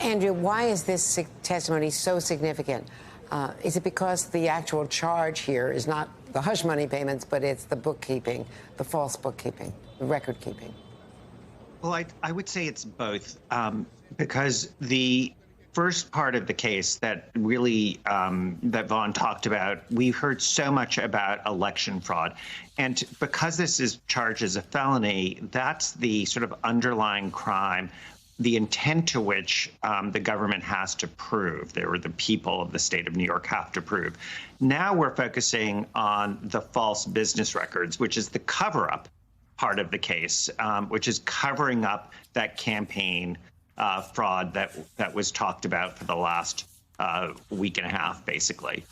Andrew, why is this testimony so significant? Is it because the actual charge here is not the hush money payments, but it's the bookkeeping, the false bookkeeping, the record keeping? Well, I would say it's both, because the first part of the case that really that Vaughn talked about, we've heard so much about election fraud. And because this is charged as a felony, that's the sort of underlying crime, the intent to which the government has to prove, or the people of the state of New York have to prove. Now we're focusing on the false business records, which is the cover-up part of the case, which is covering up that campaign fraud that was talked about for the last week and a half, basically,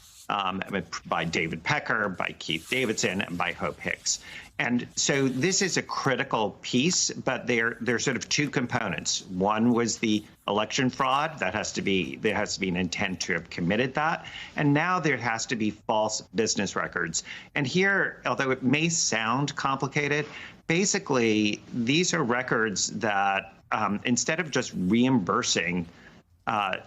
by David Pecker, by Keith Davidson, and by Hope Hicks. And so this is a critical piece, but there are sort of two components. One was the election fraud. There has to be an intent to have committed that. And now there has to be false business records. And here, although it may sound complicated, basically these are records that instead of just reimbursing the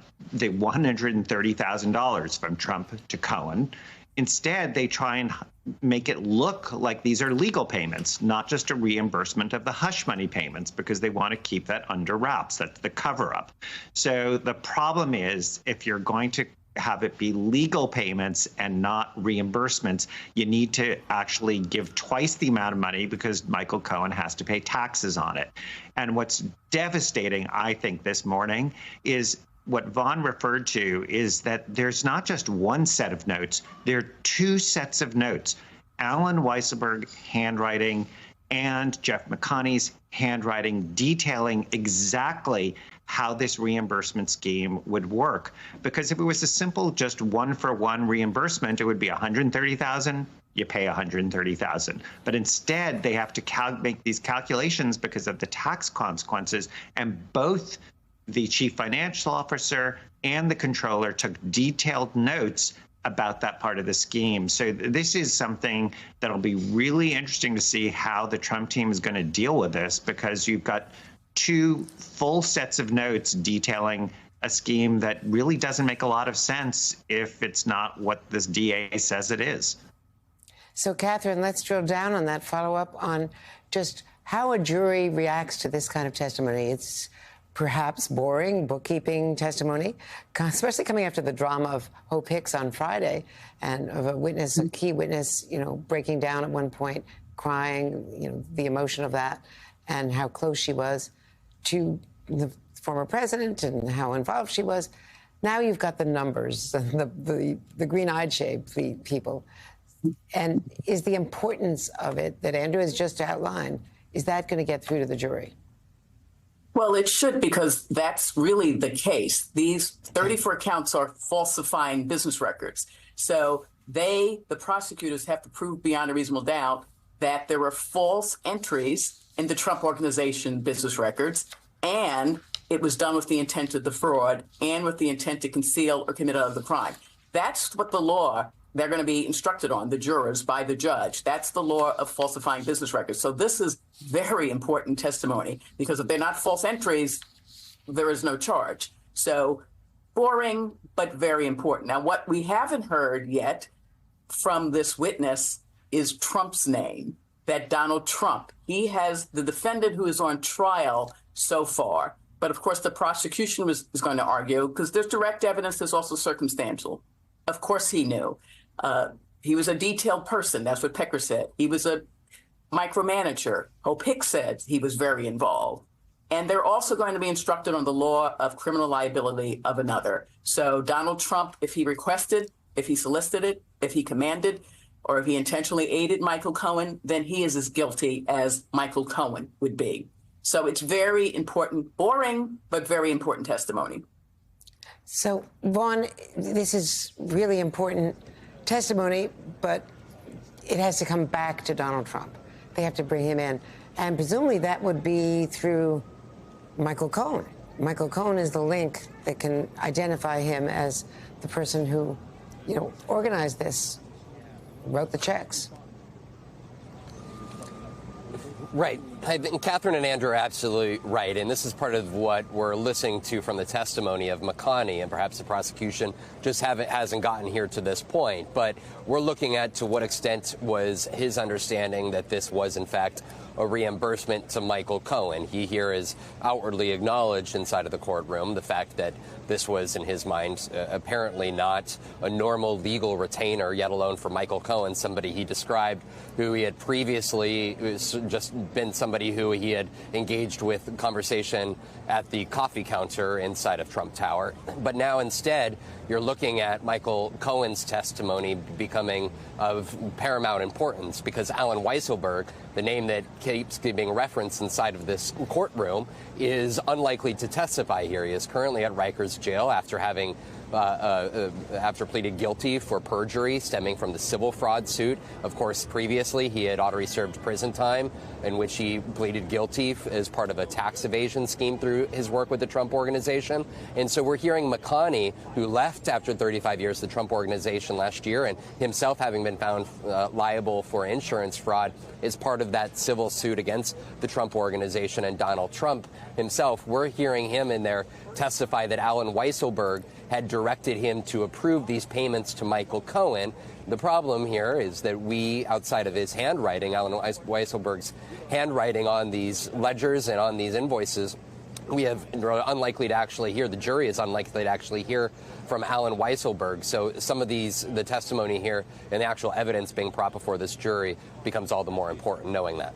$130,000 from Trump to Cohen, instead they try and make it look like these are legal payments, not just a reimbursement of the hush money payments, because they want to keep that under wraps. That's the cover up. So the problem is, if you're going to have it be legal payments and not reimbursements, you need to actually give twice the amount of money, because Michael Cohen has to pay taxes on it. And what's devastating, I think, this morning is what Vaughn referred to, is that there's not just one set of notes, there are two sets of notes. Alan Weisselberg handwriting and Jeff McConney's handwriting, detailing exactly how this reimbursement scheme would work. Because if it was a simple just one-for-one reimbursement, it would be $130,000. You pay $130,000. But instead, they have to make these calculations because of the tax consequences. And both the chief financial officer and the controller took detailed notes about that part of the scheme. So this is something that'll be really interesting to see how the Trump team is going to deal with this, because you've got two full sets of notes detailing a scheme that really doesn't make a lot of sense if it's not what this DA says it is. So, Catherine, let's drill down on that, follow up on just how a jury reacts to this kind of testimony. It's perhaps boring bookkeeping testimony, especially coming after the drama of Hope Hicks on Friday, and of a witness, a key witness, breaking down at one point, crying, the emotion of that, and how close she was to the former president and how involved she was. Now you've got the numbers, the green-eyed shaped people. And is the importance of it that Andrew has just outlined, is that going to get through to the jury? Well, it should, because that's really the case. These 34 counts are falsifying business records. So the prosecutors, have to prove beyond a reasonable doubt that there were false entries in the Trump Organization business records, and it was done with the intent of the fraud and with the intent to conceal or commit another crime. That's what the law they're going to be instructed on, the jurors, by the judge. That's the law of falsifying business records. So this is very important testimony, because if they're not false entries, there is no charge. So boring, but very important. Now, what we haven't heard yet from this witness is Trump's name, that Donald Trump. He has the defendant who is on trial so far. But of course, the prosecution is going to argue, because there's direct evidence, there's also circumstantial. Of course he knew. He was a detailed person. That's what Pecker said. He was a micromanager. Hope Hicks said he was very involved. And they're also going to be instructed on the law of criminal liability of another. So Donald Trump, if he requested, if he solicited, if he commanded, or if he intentionally aided Michael Cohen, then he is as guilty as Michael Cohen would be. So it's very important, boring, but very important testimony. So, Vaughn, this is really important testimony, but it has to come back to Donald Trump. They have to bring him in. And presumably that would be through Michael Cohen. Michael Cohen is the link that can identify him as the person who, organized this, wrote the checks. Right. I think Catherine and Andrew are absolutely right. And this is part of what we're listening to from the testimony of McConney, and perhaps the prosecution just hasn't gotten here to this point. But we're looking at to what extent was his understanding that this was, in fact, a reimbursement to Michael Cohen. He here is outwardly acknowledged inside of the courtroom the fact that this was, in his mind, apparently not a normal legal retainer, yet alone for Michael Cohen, somebody he described who he had previously just been somebody who he had engaged with conversation at the coffee counter inside of Trump Tower. But now instead, you're looking at Michael Cohen's testimony becoming of paramount importance because Alan Weisselberg, the name that keeps being referenced inside of this courtroom, is unlikely to testify here. He is currently at Rikers Jail after having after pleaded guilty for perjury stemming from the civil fraud suit. Of course, previously he had already served prison time in which he pleaded guilty as part of a tax evasion scheme through his work with the Trump Organization. And so we're hearing McConney, who left after 35 years the Trump Organization last year and himself having been found liable for insurance fraud, is part of that civil suit against the Trump Organization and Donald Trump himself. We're hearing him in there testify that Alan Weisselberg had directed him to approve these payments to Michael Cohen. The problem here is that we, outside of his handwriting, Alan Weisselberg's handwriting on these ledgers and on these invoices, we have unlikely to actually hear, the jury is unlikely to actually hear from Alan Weisselberg. So some of the testimony here and the actual evidence being brought before this jury becomes all the more important knowing that.